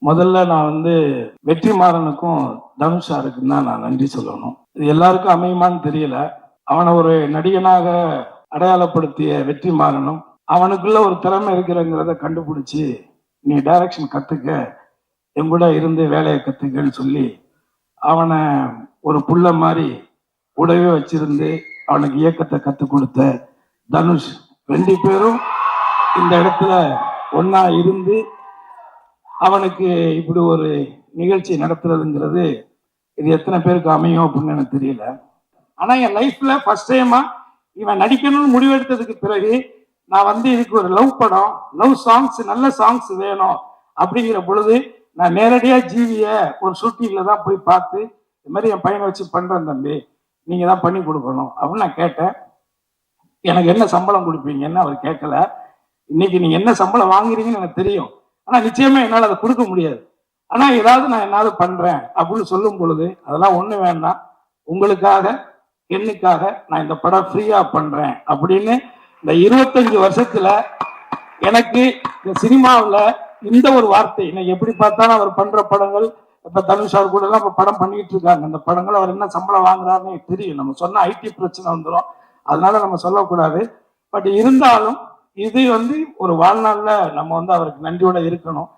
முதல்ல நான் வந்து வெற்றிமாறனுக்கும் தனுஷ் சாருக்கும் தான் நான் நன்றி சொல்லணும். இது எல்லாருக்கும் அமையுமான்னு தெரியல. அவனை ஒரு நடிகனாக அடையாளப்படுத்திய வெற்றிமாறனும் அவனுக்குள்ள ஒரு திறமை இருக்கிறங்கிறத கண்டுபிடிச்சி நீ டைரக்ஷன் கத்துக்க, என் கூட இருந்து வேலையை கத்துக்கன்னு சொல்லி அவனை ஒரு புள்ள மாதிரி கூடவே வச்சிருந்து அவனுக்கு இயக்கத்தை கற்றுக் கொடுத்த தனுஷ், 2 பேரும் இந்த இடத்துல ஒன்னா இருந்து அவனுக்கு இப்படி ஒரு நிகழ்ச்சி நடத்துறதுங்கிறது இது எத்தனை பேருக்கு அமையும் அப்படின்னு எனக்கு தெரியல. ஆனா என் லைஃப்ல ஃபர்ஸ்ட் டைமா இவன் நடிக்கணும்னு முடிவெடுத்ததுக்கு பிறகு நான் வந்து இதுக்கு ஒரு லவ் படம், லவ் சாங்ஸ், நல்ல சாங்ஸ் வேணும் அப்படிங்கிற பொழுது நான் நேரடியா ஜீவிய ஒரு ஷூட்டிங்ல தான் போய் பார்த்து இந்த மாதிரி என் பையனை வச்சு பண்றேன் தம்பி, நீங்க தான் பண்ணி கொடுக்கணும் அப்படின்னு நான் கேட்டேன். எனக்கு என்ன சம்பளம் கொடுப்பீங்கன்னு அவர் கேட்கல. இன்னைக்கு நீங்க என்ன சம்பளம் வாங்குறீங்கன்னு எனக்கு தெரியும், ஆனா நிச்சயமா என்னால் அதை கொடுக்க முடியாது. ஆனா ஏதாவது நான் என்னாவது பண்றேன் அப்படின்னு சொல்லும் பொழுது அதெல்லாம் ஒண்ணு வேண்டாம், உங்களுக்காக என்னுக்காக நான் இந்த படம் ஃப்ரீயா பண்றேன் அப்படின்னு இந்த 25 வருஷத்துல எனக்கு இந்த சினிமாவில் இந்த ஒரு வார்த்தை, இன்னைக்கு எப்படி பார்த்தாலும் அவர் பண்ற படங்கள், இப்ப தனுஷ் அவர் கூட எல்லாம் படம் பண்ணிட்டு இருக்காங்க, அந்த படங்கள் அவர் என்ன சம்பளம் வாங்குறாருன்னு தெரியும். நம்ம சொன்ன ஐடி பிரச்சனை வந்துடும், அதனால நம்ம சொல்லக்கூடாது. பட் இருந்தாலும் இது வந்து ஒரு வாழ்நாள்ல நம்ம வந்து அவருக்கு நன்றியோட இருக்கணும்.